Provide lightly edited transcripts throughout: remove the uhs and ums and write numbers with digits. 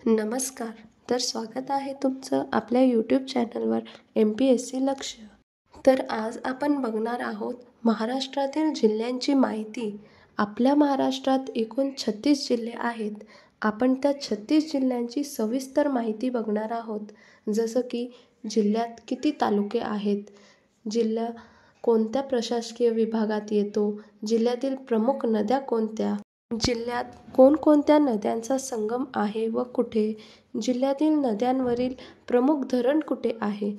नमस्कार. तर स्वागत आहे तुमचं आपल्या यूट्यूब चॅनलवर MPSC लक्ष. तर आज आपण बघणार आहोत महाराष्ट्रातील जिल्ह्यांची माहिती. आपल्या महाराष्ट्रात एकूण 36 जिल्हे आहेत. आपण त्या 36 जिल्ह्यांची सविस्तर माहिती बघणार आहोत. जसं की जिल्ह्यात किती तालुके आहेत, जिल्हा कोणत्या प्रशासकीय विभागात येतो, जिल्ह्यातील प्रमुख नद्या कोणत्या, जिल्ह्यात कोणकोणत्या नद्यांचा संगम आहे व कुठे, जिल्ह्यातील नद्यांवरील प्रमुख धरण कुठे आहे,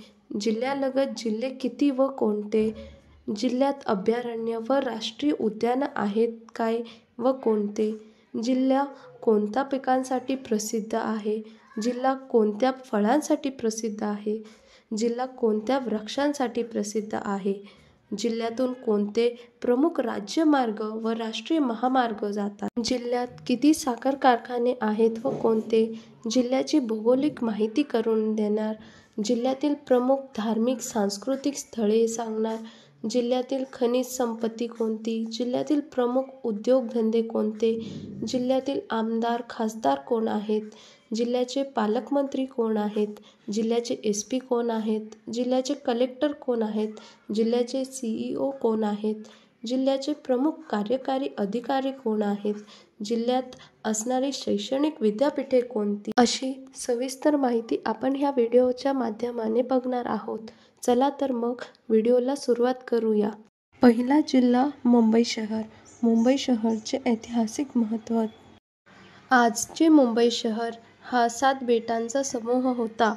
जिल्ह्यालगत जिल्हे किती व कोणते, जिल्ह्यात अभयारण्य व राष्ट्रीय उद्यानं आहेत काय व कोणते, जिल्हा कोणत्या पिकांसाठी प्रसिद्ध आहे, जिल्हा कोणत्या फळांसाठी प्रसिद्ध आहे, जिल्हा कोणत्या वृक्षांसाठी प्रसिद्ध आहे, जिल्ह्यातून कोणते प्रमुख राज्यमार्ग व राष्ट्रीय महामार्ग जातात, जिल्ह्यात किती साखर कारखाने आहेत व कोणते, जिल्ह्याची भौगोलिक माहिती करून देणार, जिल्ह्यातील प्रमुख धार्मिक सांस्कृतिक स्थळे सांगणार, जिल्ह्यातील खनिज संपत्ती कोणती, जिल्ह्यातील प्रमुख उद्योगधंदे कोणते, जिल्ह्यातील आमदार खासदार कोण आहेत, जिल्ह्याचे पालकमंत्री कोण आहेत, जिल्ह्याचे SP कोण आहेत, जिल्ह्याचे कलेक्टर कोण आहेत, जिल्ह्याचे CEO कोण आहेत, जिल्ह्याचे प्रमुख कार्यकारी अधिकारी कोण आहेत, जिल्ह्यात असणारी शैक्षणिक विद्यापीठे कोणती, अशी सविस्तर माहिती आपण ह्या व्हिडिओच्या माध्यमाने बघणार आहोत. चला तर मग व्हिडिओला सुरुवात करूया. पहिला जिल्हा मुंबई शहर. मुंबई शहरचे ऐतिहासिक महत्त्व. आजचे मुंबई शहर हा 7 बेटांचा समूह होता.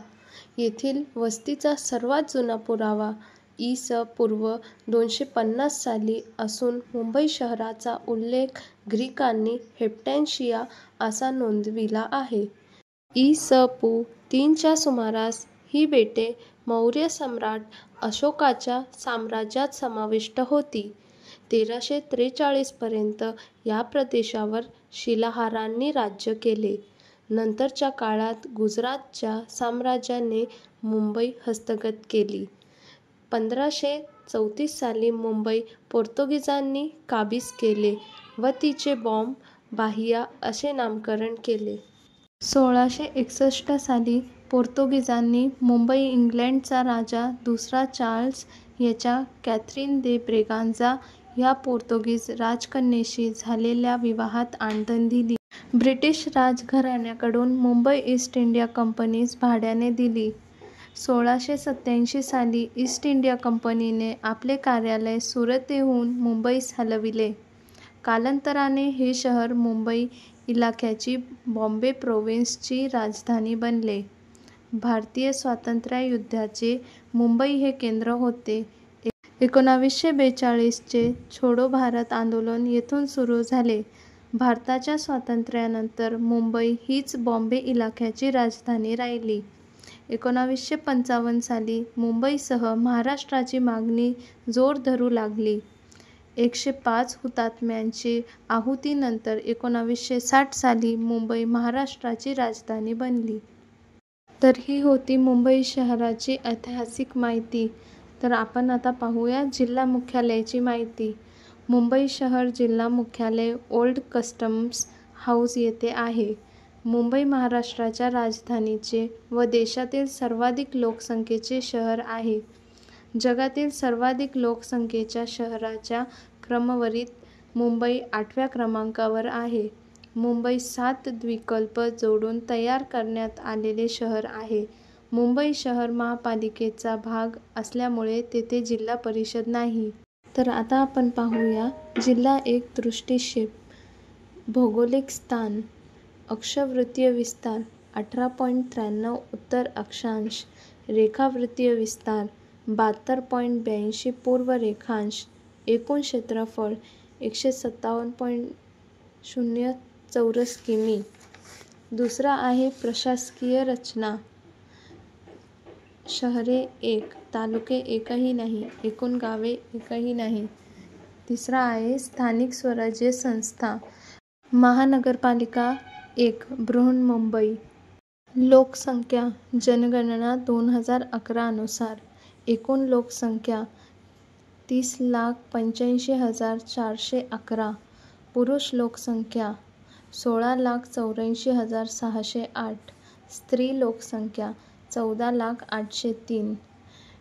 येथील वस्तीचा सर्वात जुना पुरावा इ.स. पूर्व 250 साली असून मुंबई शहराचा उल्लेख ग्रीकांनी हेप्टॅन्शिया असा नोंदविला आहे. इ.स. पू. 3 च्या सुमारास ही बेटे मौर्य सम्राट अशोकाच्या साम्राज्यात समाविष्ट होती. 1343 पर्यंत या प्रदेशावर शिलाहारांनी राज्य केले. नंतरच्या काळात गुजरातच्या साम्राज्याने मुंबई हस्तगत केली. 1534 साली मुंबई पोर्तुगीजांनी काबीज केले व तिचे बॉम्ब बाहिया असे नामकरण केले. 1661 साली पोर्तुगीजांनी मुंबई इंग्लंडचा राजा दुसरा चार्ल्स याच्या कॅथरीन दे ब्रेगांझा ह्या पोर्तुगीज राजकन्येशी झालेल्या विवाहात आंदण दिली. ब्रिटिश राजघराण्याकडून मुंबई ईस्ट इंडिया कंपनीस भाड्याने दिली. 1687 साली ईस्ट इंडिया कंपनीने आपले कार्यालय सुरतेहून मुंबईस हलविले. कालांतराने हे शहर मुंबई इलाख्याची बॉम्बे प्रोव्हिन्सची राजधानी बनले. भारतीय स्वातंत्र्ययुद्धाचे मुंबई हे केंद्र होते. 1942 चे छोडो भारत आंदोलन येथून सुरू झाले. भारताच्या स्वातंत्र्यानंतर मुंबई हीच बॉम्बे इलाख्याची राजधानी राहिली. 1955 साली मुंबईसह महाराष्ट्राची मागणी जोर धरू लागली. 105 हुतात्म्यांची आहुतीनंतर 1960 साली मुंबई महाराष्ट्राची राजधानी बनली. तर ही होती मुंबई शहराची ऐतिहासिक माहिती. तर आपण आता पाहूया जिल्हा मुख्यालयाची माहिती. मुंबई शहर जिल्हा मुख्यालय ओल्ड कस्टम्स हाऊस येथे आहे. मुंबई महाराष्ट्राच्या राजधानीचे व देशातील सर्वाधिक लोकसंख्येचे शहर आहे. जगातील सर्वाधिक लोकसंख्येच्या शहराच्या क्रमवारीत मुंबई 8व्या क्रमांकावर आहे. मुंबई 7 द्वीपकल्प जोडून तयार करण्यात आलेले शहर आहे. मुंबई शहर महापालिकेचा भाग असल्यामुळे तेथे जिल्हा परिषद नाही. तर आता आपण पाहूया जिल्हा 1 दृष्टिक्षेप. भौगोलिक स्थान. अक्षवृत्तीय विस्तार 18.93 उत्तर अक्षांश. रेखावृत्तीय विस्तार 72.82 पूर्व रेखांश. एकूण क्षेत्रफळ 157.0 चौरस किमी. दुसरा आहे प्रशासकीय रचना. शहरे 1, तालुके एकही नाही, एकूण गावे एकही नाही. तिसरा आहे स्थानिक स्वराज्य संस्था. महानगरपालिका 1 बृहन्मुंबई. लोकसंख्या जनगणना 2011 अनुसार. एकूण लोकसंख्या 30,85,411. पुरुष लोकसंख्या 16,84,608. स्त्री लोकसंख्या 14,803.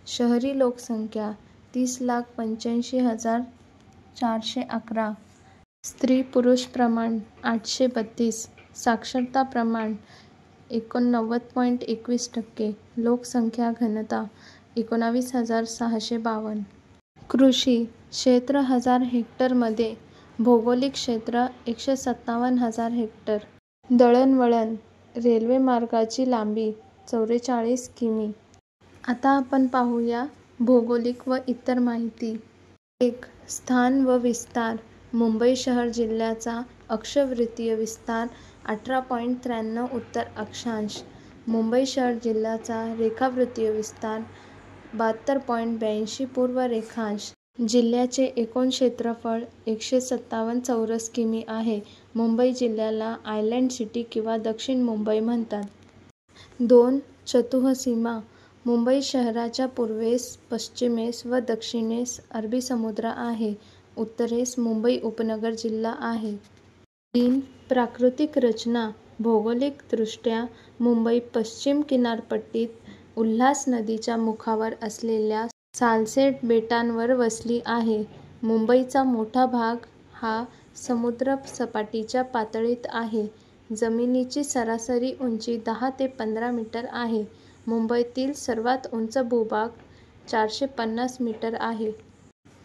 शहरी लोकसंख्या 30,85,411. स्त्री-पुरुष प्रमाण 832. साक्षरता प्रमाण 89.21%. लोकसंख्या घनता 19,652. कृषी क्षेत्र 1000 हेक्टरमध्ये. भौगोलिक क्षेत्र 157,000 हेक्टर. दळणवळण रेल्वे मार्गाची लांबी 44 किमी. आता आपण पाहूया भौगोलिक व इतर माहिती. 1. स्थान व विस्तार. मुंबई शहर जिल्ह्याचा अक्षवृत्तीय विस्तार 18.93 उत्तर अक्षांश. मुंबई शहर जिल्ह्याचा रेखावृत्तीय विस्तार 72.82 पूर्व रेखांश. जिल्ह्याचे एकूण क्षेत्रफळ 157 चौरस किमी आहे. मुंबई जिल्ह्याला आयलँड सिटी किंवा दक्षिण मुंबई म्हणतात. 2. चतुःसीमा. मुंबई शहराच्या पूर्वेस, पश्चिमेस व दक्षिणेस अरबी समुद्र आहे. उत्तरेस मुंबई उपनगर जिल्हा आहे. 3. प्राकृतिक रचना. भौगोलिकदृष्ट्या मुंबई पश्चिम किनारपट्टीत उल्हास नदीच्या मुखावर असलेल्या सालसेट बेटांवर वसली आहे. मुंबईचा मोठा भाग हा समुद्रसपाटीच्या पातळीत आहे. जमिनीची सरासरी उंची 10 ते 15 मीटर आहे. मुंबईतील सर्वात उंच भूभाग 450 मीटर आहे.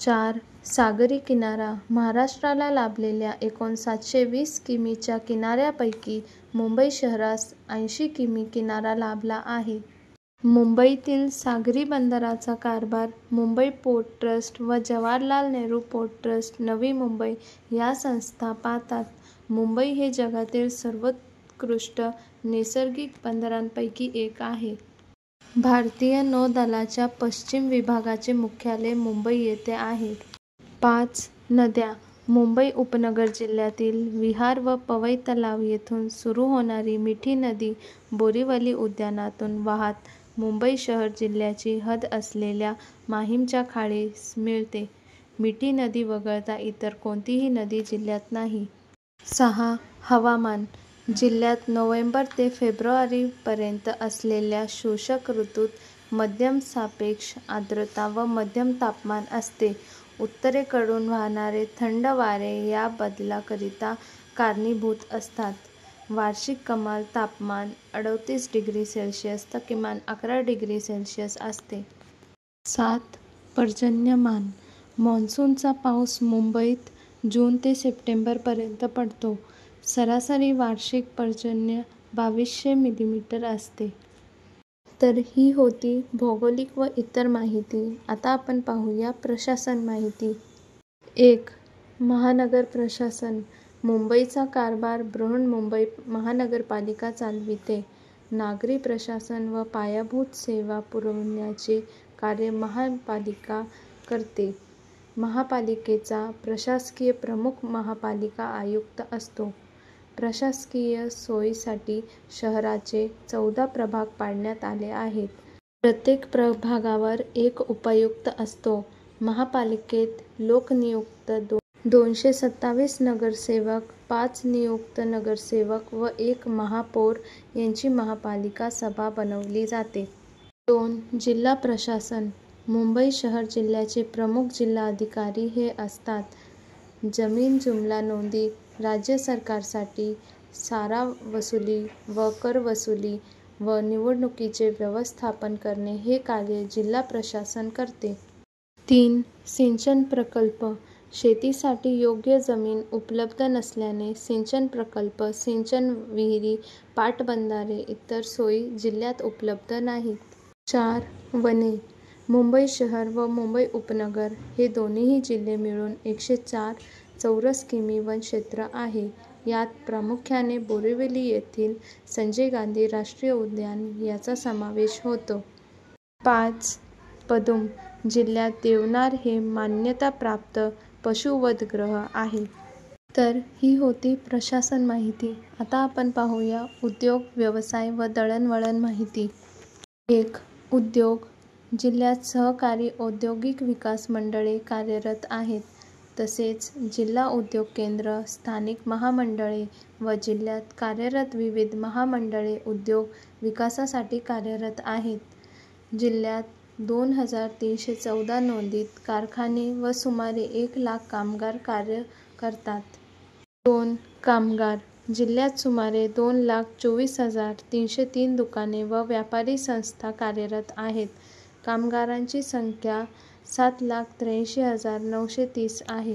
4. सागरी किनारा. महाराष्ट्राला लाभलेल्या एकूण 720 किमीच्या किनाऱ्यापैकी मुंबई शहरास 80 किमी किनारा लाभला आहे. मुंबईतील सागरी बंदरांचा कारभार मुंबई पोर्ट ट्रस्ट व जवाहरलाल नेहरू पोर्ट ट्रस्ट नवी मुंबई या संस्था पाहतात. मुंबई हे जगातील सर्वोत्कृष्ट नैसर्गिक बंदरांपैकी एक आहे. भारतीय नौदलाच्या पश्चिम विभागाचे मुख्यालय मुंबई येथे आहे. 5. नद्या. मुंबई उपनगर जिल्ह्यातील विहार व पवई तलाव येथून सुरू होणारी मिठी नदी बोरीवली उद्यानातून वाहत मुंबई शहर जिल्ह्याची हद असलेल्या माहीमच्या खाडीस मिळते. मिठी नदी वगळता इतर कोणतीही नदी जिल्ह्यात नाही. 6. हवामान. जिल्ह्यात नोव्हेंबर ते फेब्रुवारी पर्यंत असलेल्या शुष्क ऋतूत मध्यम सापेक्ष आर्द्रता व मध्यम तापमान असते. उत्तरेकडून वाहणारे थंड वारे या बदलाकरिता कारणीभूत असतात. वार्षिक कमाल तापमान 38 डिग्री सेल्सिअस तर किमान 11 डिग्री सेल्सिअस असते. 7. पर्जन्यमान. मान्सूनचा पाऊस मुंबईत जून ते सप्टेंबरपर्यंत पडतो. सरासरी वार्षिक पर्जन्य 2200 मिलीमीटर असते. तर ही होती भौगोलिक व इतर माहिती. आता आपण पाहूया प्रशासन माहिती. 1. महानगर प्रशासन. मुंबईचा कारभार बृहन्मुंबई महानगरपालिका चालविते. नागरी प्रशासन व पायाभूत सेवा पुरविण्याचे कार्य महापालिका करते. महापालिकेचा प्रशासकीय प्रमुख महापालिका आयुक्त असतो. प्रशासकीय सोयीसाठी शहराचे 14 प्रभाग पाडण्यात आले आहेत. प्रत्येक प्रभागावर एक उपायुक्त असतो. महापालिकेत लोकनियुक्त 227 नगरसेवक, 5 नियुक्त नगरसेवक व 1 महापौर यांची महापालिका सभा बनवली जाते. 2. जिल्हा प्रशासन. मुंबई शहर जिल्ह्याचे प्रमुख जिल्हाधिकारी हे असतात. जमीन जुमला नोंदी, राज्य सरकारसाठी सारा वसुली व कर वसुली व निवडणुकीचे व्यवस्थापन करणे हे कार्य जिल्हा प्रशासन करते. 3. सिंचन प्रकल्प. शेतीसाठी योग्य जमीन उपलब्ध नसल्याने सिंचन प्रकल्प, सिंचन विहिरी, पाटबंधारे इतर सोयी जिल्ह्यात उपलब्ध नाहीत. 4. वने. मुंबई शहर व मुंबई उपनगर हे दोन्ही जिल्हे मिळून 104 चौरस किमी वनक्षेत्र आहे. यात प्रामुख्याने बोरिवली येथील संजय गांधी राष्ट्रीय उद्यान याचा समावेश होतो. 5. पदुम. जिल्ह्यात देवनार हे मान्यताप्राप्त पशुवधगृह आहे. तर ही होती प्रशासन माहिती. आता आपण पाहूया उद्योग, व्यवसाय व दळणवळण माहिती. 1. उद्योग. जिल्ह्यात सहकारी औद्योगिक विकास मंडळे कार्यरत आहेत. तसेच जिल्हा उद्योग केंद्र, स्थानिक महामंडळे व जिल्ह्यात कार्यरत विविध महामंडळे उद्योग विकासासाठी कार्यरत आहेत. जिल्ह्यात 2,314 नोंदीत कारखाने व सुमारे 1,00,000 कामगार कार्य करतात. 2. कामगार. जिल्ह्यात सुमारे 2,24,303 दुकाने व व्यापारी संस्था कार्यरत आहेत. कामगारांची संख्या 7,83,930 आहे.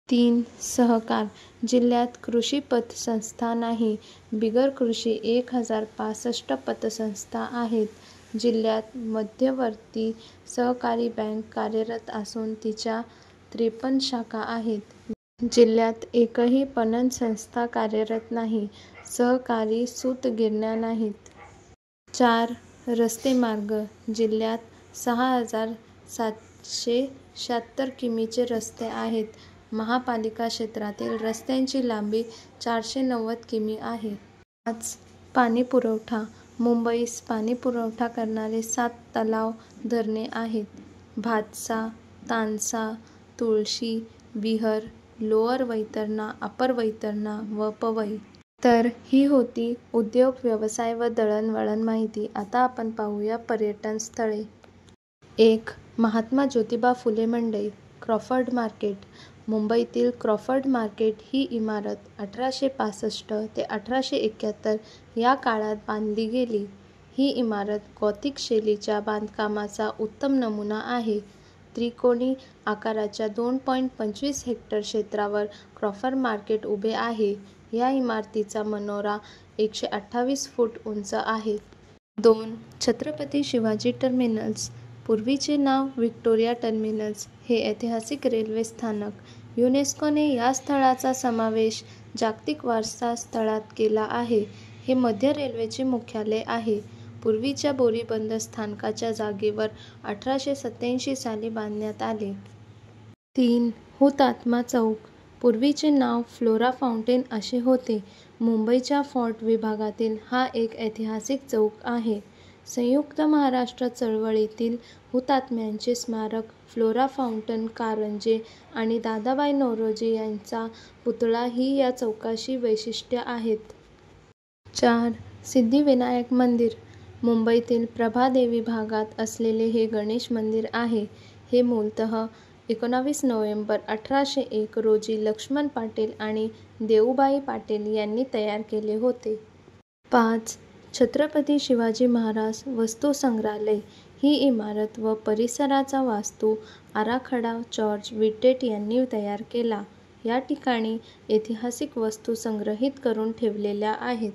3. सहकार. जिल्ह्यात कृषी पतसंस्था नाही. बिगर कृषी 1,065 पतसंस्था आहेत. जिल्ह्यात मध्यवर्ती सहकारी बँक कार्यरत असून तिच्या 53 शाखा आहेत. जिल्ह्यात एकही पणन संस्था कार्यरत नाही. सहकारी सूतगिरण्या नाहीत. 4. रस्ते मार्ग. जिल्ह्यात 6,776 किमीचे रस्ते आहेत. महापालिका क्षेत्रातील रस्त्यांची लांबी 490 किमी आहे. 5. पाणी पुरवठा. मुंबईस पाणी पुरवठा करणारे 7 तलाव, धरणे आहेत. भातसा, तानसा, तुळशी, विहर, लोअर वैतरणा, अपर वैतरणा व पवई. तर ही होती उद्योग, व्यवसाय व दळणवळण माहिती. आता आपण पाहूया पर्यटन स्थळे. 1. महात्मा ज्योतिबा फुले मंडई, क्रॉफर्ड मार्केट. मुंबईतील क्रॉफर्ड मार्केट ही इमारत 1865 ते 1871 या काळात बांधली गेली. ही इमारत गॉथिक शैलीच्या बांधकामाचा उत्तम नमुना आहे. त्रिकोणी आकाराच्या 2.25 हेक्टर क्षेत्रावर क्रॉफर्ड मार्केट उभे आहे. या इमारतीचा मनोरा 128 फूट उंच आहे. 2. छत्रपती शिवाजी टर्मिनस. पूर्वीचे नाव व्हिक्टोरिया टर्मिनस हे ऐतिहासिक रेल्वे स्थानक. युनेस्कोने या स्थळाचा समावेश जागतिक वारसा स्थळात केला आहे. हे मध्य रेल्वेचे मुख्यालय आहे. पूर्वीच्या बोरीबंदर स्थानकाच्या जागेवर 1887 साली बांधण्यात आले. 3. हुतात्मा चौक. पूर्वीचे नाव फ्लोरा फाउंटेन असे होते. मुंबईच्या फोर्ट विभागातील हा एक ऐतिहासिक चौक आहे. संयुक्त महाराष्ट्र चळवळीतील हुतात्म्यांचे स्मारक, फ्लोरा फाउंटन, कारंजे आणि दादाभाई नौरोजी यांचा पुतळा ही या चौकाची वैशिष्ट्ये आहेत. 4. सिद्धिविनायक मंदिर. मुंबईतील प्रभादेवी भागात असलेले हे गणेश मंदिर आहे. हे मूलतः 19 नोव्हेंबर 1801 रोजी लक्ष्मण पाटील आणि देऊबाई पाटील यांनी तयार केले होते. 5. छत्रपती शिवाजी महाराज वस्तू संग्रहालय. ही इमारत व परिसराचा वास्तू आराखडा जॉर्ज विटेट यांनी तयार केला. या ठिकाणी ऐतिहासिक वस्तू संग्रहित करून ठेवलेल्या आहेत.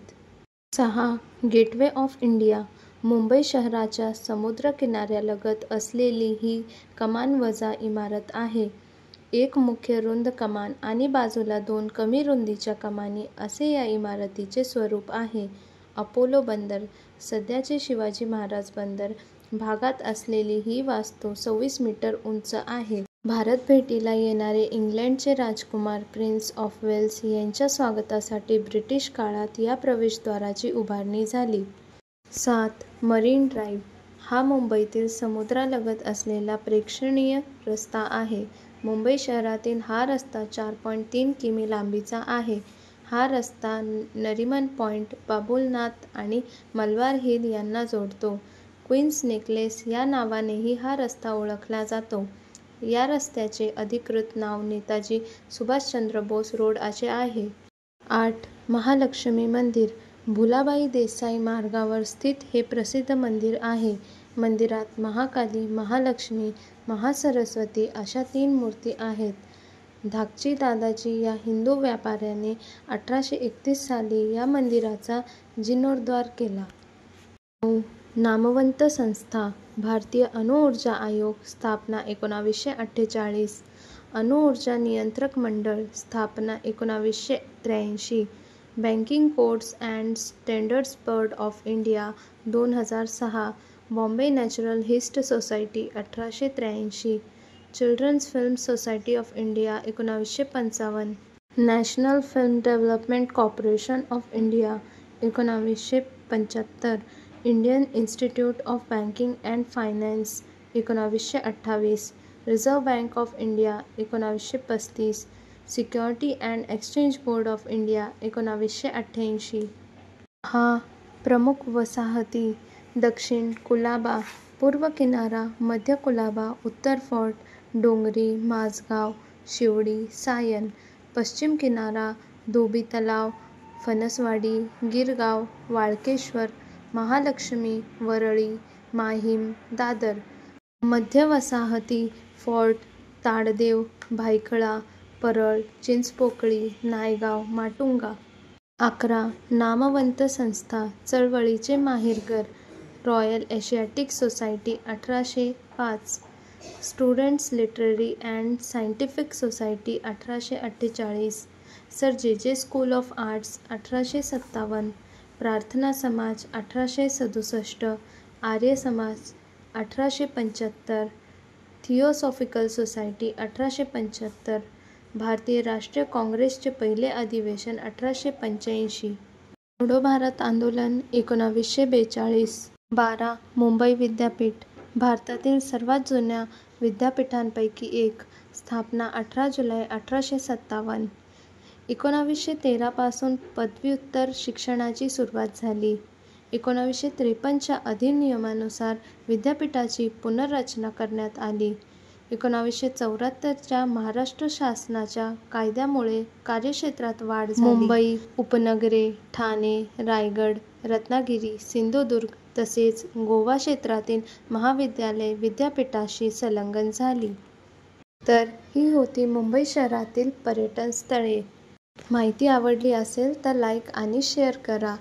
6. Gateway of India. मुंबई शहराच्या समुद्रकिनाऱ्यालगत असलेली ही कमानवजा इमारत आहे. एक मुख्य रुंद कमान आणि बाजूला 2 कमी रुंदीच्या कमानी असे या इमारतीचे स्वरूप आहे. अपोलो बंदर. सध्याचे शिवाजी महाराज बंदर भागात असलेली ही वास्तू 26 मीटर उंच आहे. भारत भेटीला येणारे इंग्लंडचे राजकुमार प्रिन्स ऑफ वेल्स यांच्या स्वागतासाठी ब्रिटिश काळात या प्रवेशद्वाराची उभारणी झाली. 7. Marine drive. हा मुंबईतील समुद्रालगत असलेला प्रेक्षणीय रस्ता आहे. मुंबई शहरातील हा रस्ता 4.3 किमी लांबीचा आहे. हा रस्ता नरिमन पॉइंट, बाबुलनाथ आणि मलबार हिल यांना जोडतो. क्वीन्स नेकलेस या नावानेही हा रस्ता ओळखला जातो. या रस्त्याचे अधिकृत नाव नेताजी सुभाषचंद्र बोस रोड असे आहे. 8. महालक्ष्मी मंदिर. भुलाबाई देसाई मार्गावर स्थित हे प्रसिद्ध मंदिर आहे. मंदिरात महाकाली, महालक्ष्मी, महासरस्वती अशा 3 मूर्ती आहेत. धाकची दादाजी या हिंदू व्यापाऱ्याने 1831 साली या मंदिराचा जीर्णोद्धार केला. 9. नामवंत संस्था. भारतीय अणुऊर्जा आयोग स्थापना 1948. अणुऊर्जा नियंत्रक मंडळ स्थापना 1983. Banking codes and standards board of India 2006. Bombay natural history society 1883. Children's film society of India 1955. National film development corporation of India 1975. Indian institute of banking and finance 1928. Reserve bank of India 1935, security and exchange board of India 1988. हा प्रमुख वसाहती दक्षिण कुलाबा, पूर्व किनारा, मध्य कुलाबा, उत्तर fort, डोंगरी, माझगाव, शिवडी, सायन, पश्चिम किनारा, धोबी तलाव, फणसवाडी, गिरगाव, वाळकेश्वर, महालक्ष्मी, वरळी, माहीम, दादर. मध्य वसाहती फोर्ट ताडदेव, भायखळा, परळ, चिंचपोकळी, नायगाव, माटुंगा. 11 नामवंत संस्था चळवळीचे माहेरघर royal Asiatic society 1805, students literary and scientific society 1848, sir जे स्कूल ऑफ आर्ट्स 1857, प्रार्थना समाज 1867, आर्य समाज 1875, थिओसॉफिकल सोसायटी 1875, भारतीय राष्ट्रीय काँग्रेसचे पहिले अधिवेशन 1885. छोडो भारत आंदोलन 1942. 12 मुंबई विद्यापीठ, भारतातील सर्वात जुन्या विद्यापीठांपैकी एक, स्थापना 18 जुलै 1857. 1913 पासून पदव्युत्तर शिक्षणाची सुरुवात झाली. 1953च्या अधिनियमानुसार विद्यापीठाची पुनर्रचना करण्यात आली. 1974च्या महाराष्ट्र शासनाच्या कायद्यामुळे कार्यक्षेत्रात वाढ झाली. मुंबई उपनगरे, ठाणे, रायगड, रत्नागिरी, सिंधुदुर्ग तसेच गोवा क्षेत्रातील महाविद्यालये विद्यापीठाशी संलग्न झाली. तर ही होती मुंबई शहरातील पर्यटन स्थळे. माहिती आवडली असेल तर लाईक आणि शेअर करा.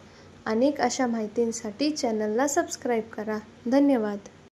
अनेक अशा माहितींसाठी चॅनलला सबस्क्राईब करा. धन्यवाद.